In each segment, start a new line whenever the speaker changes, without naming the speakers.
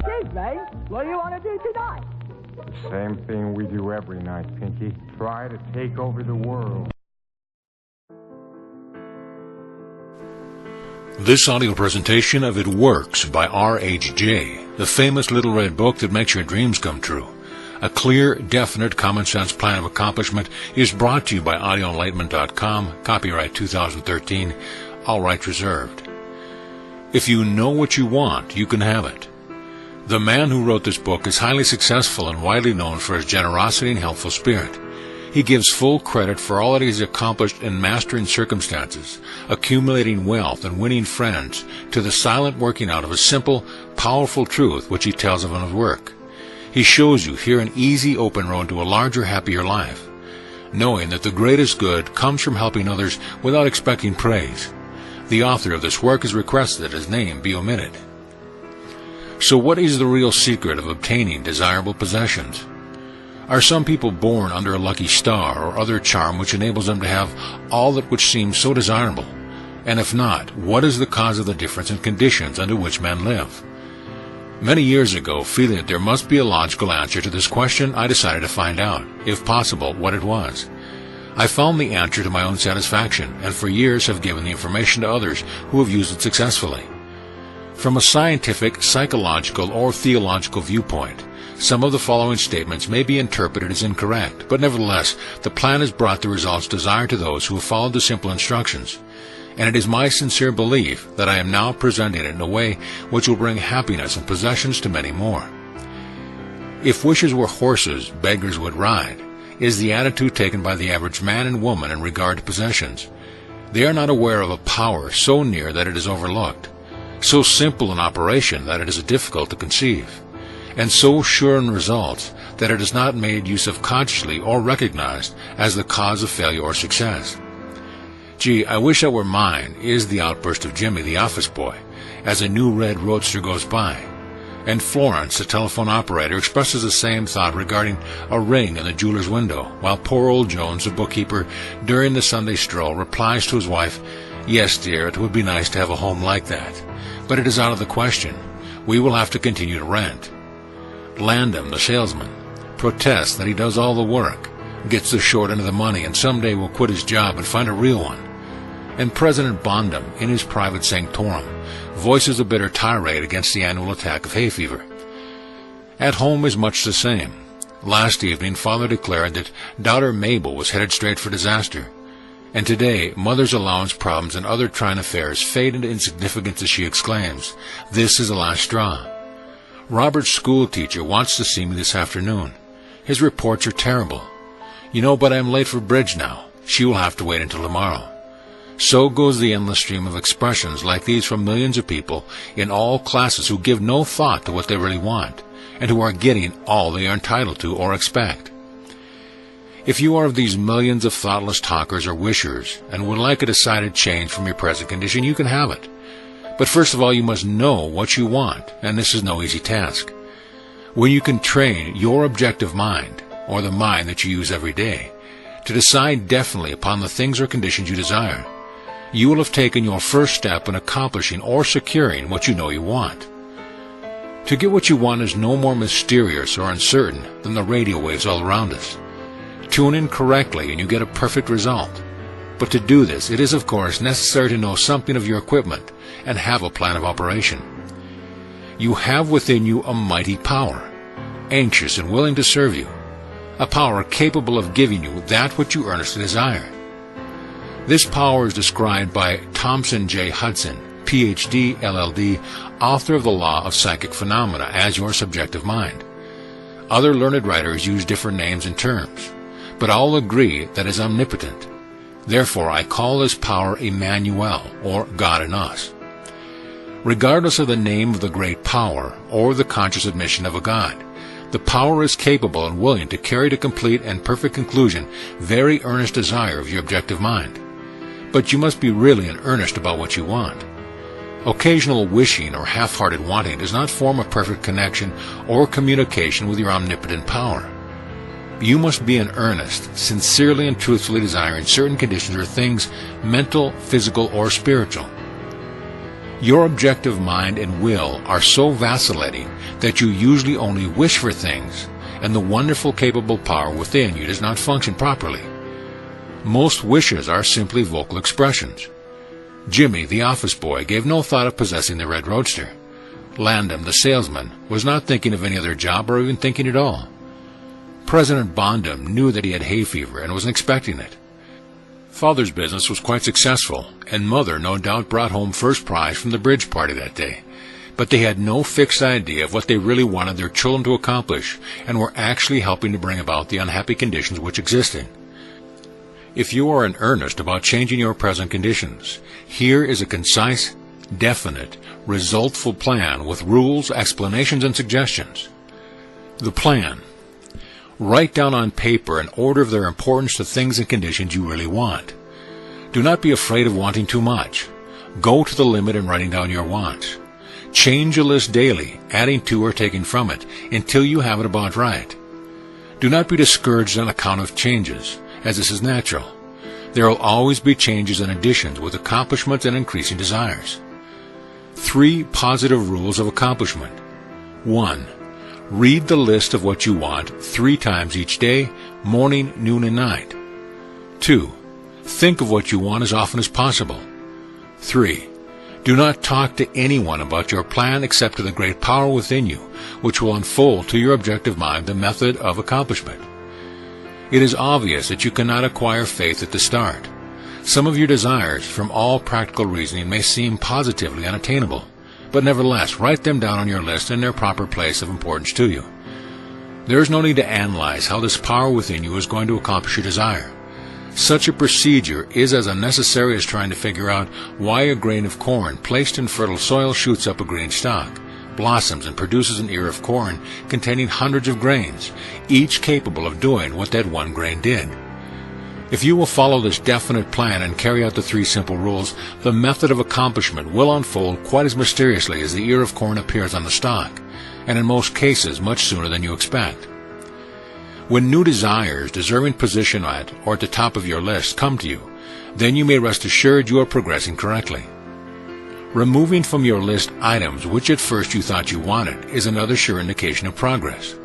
Cheeseman, what do you want to do tonight?
Same thing we do every night, Pinky. Try to take over the world.
This audio presentation of It Works by R.H.J., the famous little red book that makes your dreams come true. A clear, definite, common-sense plan of accomplishment is brought to you by audioenlightenment.com, copyright 2013, all rights reserved. If you know what you want, you can have it. The man who wrote this book is highly successful and widely known for his generosity and helpful spirit. He gives full credit for all that he has accomplished in mastering circumstances, accumulating wealth, and winning friends, to the silent working out of a simple, powerful truth which he tells of in his work. He shows you here an easy, open road to a larger, happier life, knowing that the greatest good comes from helping others without expecting praise. The author of this work has requested that his name be omitted. So what is the real secret of obtaining desirable possessions? Are some people born under a lucky star or other charm which enables them to have all that which seems so desirable? And if not, what is the cause of the difference in conditions under which men live? Many years ago, feeling that there must be a logical answer to this question, I decided to find out, if possible, what it was. I found the answer to my own satisfaction, and for years have given the information to others who have used it successfully. From a scientific, psychological, or theological viewpoint, some of the following statements may be interpreted as incorrect, but nevertheless, the plan has brought the results desired to those who have followed the simple instructions. And it is my sincere belief that I am now presenting it in a way which will bring happiness and possessions to many more. If wishes were horses, beggars would ride, is the attitude taken by the average man and woman in regard to possessions. They are not aware of a power so near that it is overlooked, so simple in operation that it is difficult to conceive, and so sure in results that it is not made use of consciously or recognized as the cause of failure or success. "Gee, I wish that were mine," is the outburst of Jimmy, the office boy, as a new red roadster goes by. And Florence, the telephone operator, expresses the same thought regarding a ring in the jeweler's window, while poor old Jones, the bookkeeper, during the Sunday stroll, replies to his wife, "Yes, dear, it would be nice to have a home like that, but it is out of the question. We will have to continue to rent." Landham, the salesman, protests that he does all the work, gets the short end of the money, and someday will quit his job and find a real one. And President Bondum, in his private sanctorum, voices a bitter tirade against the annual attack of hay fever. At home is much the same. Last evening, Father declared that daughter Mabel was headed straight for disaster. And today, Mother's allowance problems and other trying affairs fade into insignificance as she exclaims, "This is the last straw." Robert's school teacher wants to see me this afternoon. His reports are terrible. "You know, but I'm late for bridge now. She will have to wait until tomorrow." So goes the endless stream of expressions like these from millions of people in all classes who give no thought to what they really want, and who are getting all they are entitled to or expect. If you are of these millions of thoughtless talkers or wishers, and would like a decided change from your present condition, you can have it. But first of all, you must know what you want, and this is no easy task. When you can train your objective mind, or the mind that you use every day, to decide definitely upon the things or conditions you desire, you will have taken your first step in accomplishing or securing what you know you want. To get what you want is no more mysterious or uncertain than the radio waves all around us. Tune in correctly and you get a perfect result. But to do this, it is of course necessary to know something of your equipment and have a plan of operation. You have within you a mighty power, anxious and willing to serve you, a power capable of giving you that which you earnestly desire. This power is described by Thompson J. Hudson, Ph.D., LL.D., author of The Law of Psychic Phenomena, as your subjective mind. Other learned writers use different names and terms, but all agree that it is omnipotent. Therefore, I call this power Emmanuel, or God in us. Regardless of the name of the great power, or the conscious admission of a God, the power is capable and willing to carry to complete and perfect conclusion very earnest desire of your objective mind. But you must be really in earnest about what you want. Occasional wishing or half-hearted wanting does not form a perfect connection or communication with your omnipotent power. You must be in earnest, sincerely and truthfully desiring certain conditions or things, mental, physical, or spiritual. Your objective mind and will are so vacillating that you usually only wish for things, and the wonderful capable power within you does not function properly. Most wishes are simply vocal expressions. Jimmy, the office boy, gave no thought of possessing the red roadster. Landham, the salesman, was not thinking of any other job or even thinking at all. President Bondham knew that he had hay fever and wasn't expecting it. Father's business was quite successful, and Mother no doubt brought home first prize from the bridge party that day. But they had no fixed idea of what they really wanted their children to accomplish, and were actually helping to bring about the unhappy conditions which existed. If you are in earnest about changing your present conditions, here is a concise, definite, resultful plan with rules, explanations, and suggestions. The plan. Write down on paper an order of their importance to things and conditions you really want. Do not be afraid of wanting too much. Go to the limit in writing down your wants. Change your list daily, adding to or taking from it, until you have it about right. Do not be discouraged on account of changes, as this is natural. There will always be changes and additions with accomplishments and increasing desires. 3 positive rules of accomplishment. 1. Read the list of what you want 3 times each day, morning, noon, and night. 2. Think of what you want as often as possible. 3. Do not talk to anyone about your plan except to the great power within you, which will unfold to your objective mind the method of accomplishment. It is obvious that you cannot acquire faith at the start. Some of your desires, from all practical reasoning, may seem positively unattainable, but nevertheless, write them down on your list in their proper place of importance to you. There is no need to analyze how this power within you is going to accomplish your desire. Such a procedure is as unnecessary as trying to figure out why a grain of corn placed in fertile soil shoots up a green stalk, blossoms, and produces an ear of corn containing hundreds of grains, each capable of doing what that one grain did. If you will follow this definite plan and carry out the 3 simple rules, the method of accomplishment will unfold quite as mysteriously as the ear of corn appears on the stalk, and in most cases much sooner than you expect. When new desires, deserving position at or at the top of your list, come to you, then you may rest assured you are progressing correctly. Removing from your list items which at first you thought you wanted is another sure indication of progress.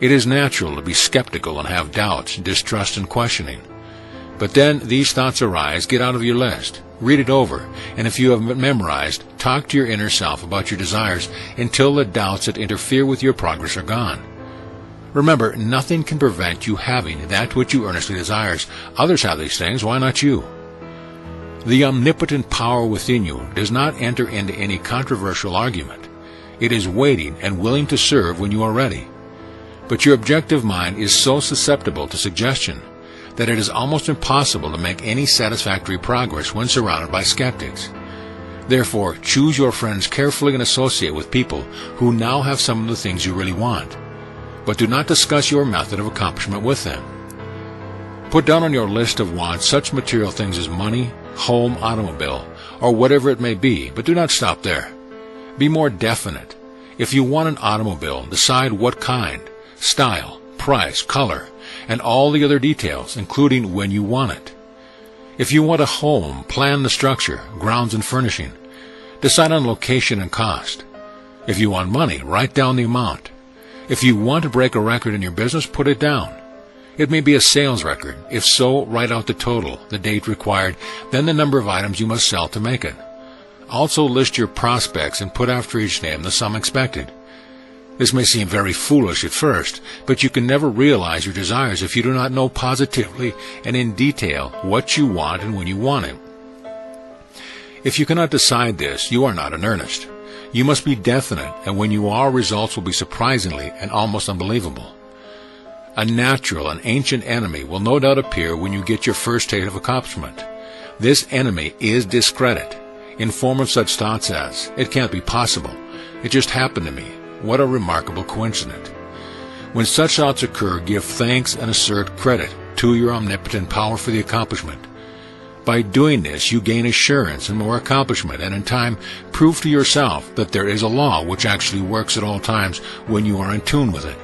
It is natural to be skeptical and have doubts, distrust, and questioning. But then these thoughts arise, get out of your list, read it over, and if you have it memorized, talk to your inner self about your desires until the doubts that interfere with your progress are gone. Remember, nothing can prevent you having that which you earnestly desires. Others have these things, why not you? The omnipotent power within you does not enter into any controversial argument. It is waiting and willing to serve when you are ready. But your objective mind is so susceptible to suggestion that it is almost impossible to make any satisfactory progress when surrounded by skeptics. Therefore, choose your friends carefully and associate with people who now have some of the things you really want. But do not discuss your method of accomplishment with them. Put down on your list of wants such material things as money, home, automobile, or whatever it may be, but do not stop there. Be more definite. If you want an automobile, decide what kind, style, price, color, and all the other details, including when you want it. If you want a home, plan the structure, grounds, and furnishing. Decide on location and cost. If you want money, write down the amount. If you want to break a record in your business, put it down. It may be a sales record. If so, write out the total, the date required, then the number of items you must sell to make it. Also list your prospects and put after each name the sum expected. This may seem very foolish at first, but you can never realize your desires if you do not know positively and in detail what you want and when you want it. If you cannot decide this, you are not in earnest. You must be definite, and when you are, results will be surprisingly and almost unbelievable. A natural and ancient enemy will no doubt appear when you get your first taste of accomplishment. This enemy is discredit, in form of such thoughts as, "It can't be possible. It just happened to me. What a remarkable coincidence." When such thoughts occur, give thanks and assert credit to your omnipotent power for the accomplishment. By doing this, you gain assurance and more accomplishment, and in time prove to yourself that there is a law which actually works at all times when you are in tune with it.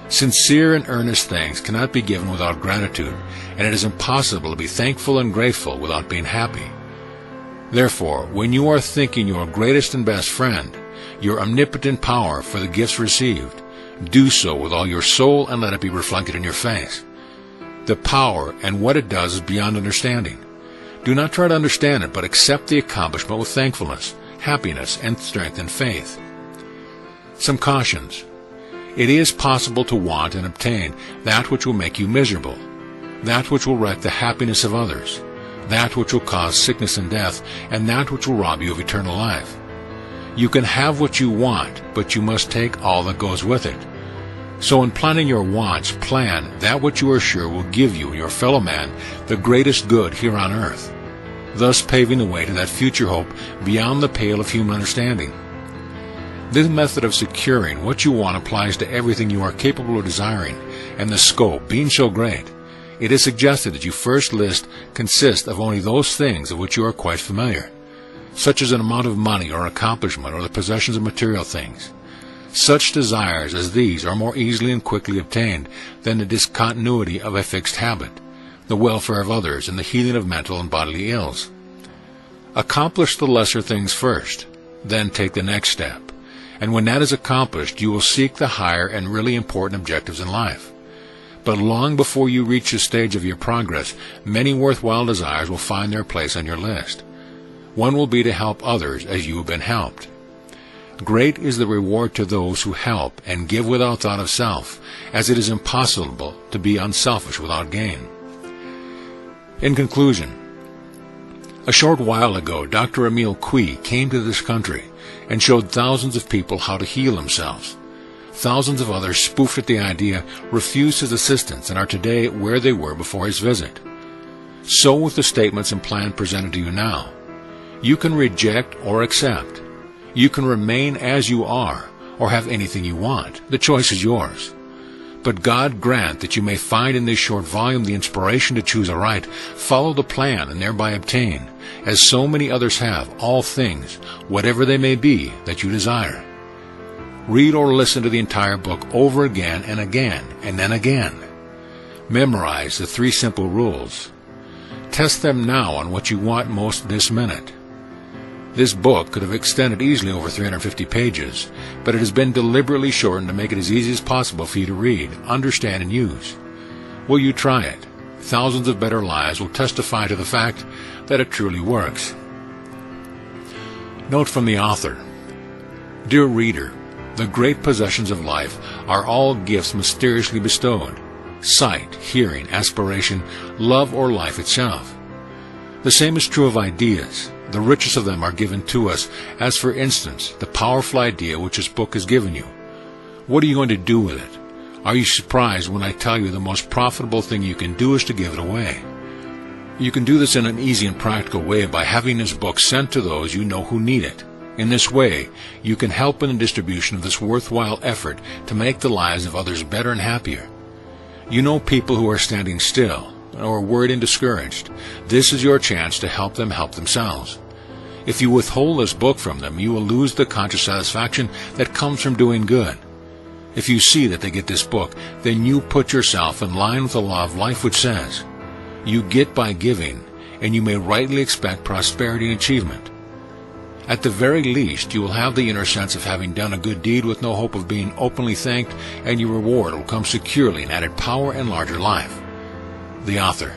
Sincere and earnest thanks cannot be given without gratitude, and it is impossible to be thankful and grateful without being happy. Therefore, when you are thanking your greatest and best friend, your omnipotent power for the gifts received, do so with all your soul and let it be reflected in your face. The power and what it does is beyond understanding. Do not try to understand it, but accept the accomplishment with thankfulness, happiness, and strength and faith. Some cautions. It is possible to want and obtain that which will make you miserable, that which will wreck the happiness of others, that which will cause sickness and death, and that which will rob you of eternal life. You can have what you want, but you must take all that goes with it. So in planning your wants, plan that which you are sure will give you and your fellow man the greatest good here on earth, thus paving the way to that future hope beyond the pale of human understanding. This method of securing what you want applies to everything you are capable of desiring, and the scope being so great, it is suggested that you first list consist of only those things of which you are quite familiar, such as an amount of money or accomplishment or the possessions of material things. Such desires as these are more easily and quickly obtained than the discontinuity of a fixed habit, the welfare of others, and the healing of mental and bodily ills. Accomplish the lesser things first, then take the next step, and when that is accomplished, you will seek the higher and really important objectives in life. But long before you reach the stage of your progress, many worthwhile desires will find their place on your list. One will be to help others as you have been helped. Great is the reward to those who help and give without thought of self, as it is impossible to be unselfish without gain. In conclusion, a short while ago, Dr. Emil Cui came to this country and showed thousands of people how to heal themselves. Thousands of others spoofed at the idea, refused his assistance, and are today where they were before his visit. So with the statements and plan presented to you now. You can reject or accept. You can remain as you are, or have anything you want. The choice is yours. But God grant that you may find in this short volume the inspiration to choose aright, follow the plan, and thereby obtain, as so many others have, all things, whatever they may be, that you desire. Read or listen to the entire book over again, and then again. Memorize the 3 simple rules. Test them now on what you want most this minute. This book could have extended easily over 350 pages, but it has been deliberately shortened to make it as easy as possible for you to read, understand, and use. Will you try it? Thousands of better lives will testify to the fact that it truly works. Note from the author. Dear reader, the great possessions of life are all gifts mysteriously bestowed: sight, hearing, aspiration, love, or life itself. The same is true of ideas. The richest of them are given to us, as for instance, the powerful idea which this book has given you. What are you going to do with it? Are you surprised when I tell you the most profitable thing you can do is to give it away? You can do this in an easy and practical way by having this book sent to those you know who need it. In this way, you can help in the distribution of this worthwhile effort to make the lives of others better and happier. You know people who are standing still, or worried and discouraged. This is your chance to help them help themselves. If you withhold this book from them, you will lose the conscious satisfaction that comes from doing good. If you see that they get this book, then you put yourself in line with the law of life, which says, you get by giving, and you may rightly expect prosperity and achievement. At the very least, you will have the inner sense of having done a good deed with no hope of being openly thanked, and your reward will come securely in added power and larger life. The author.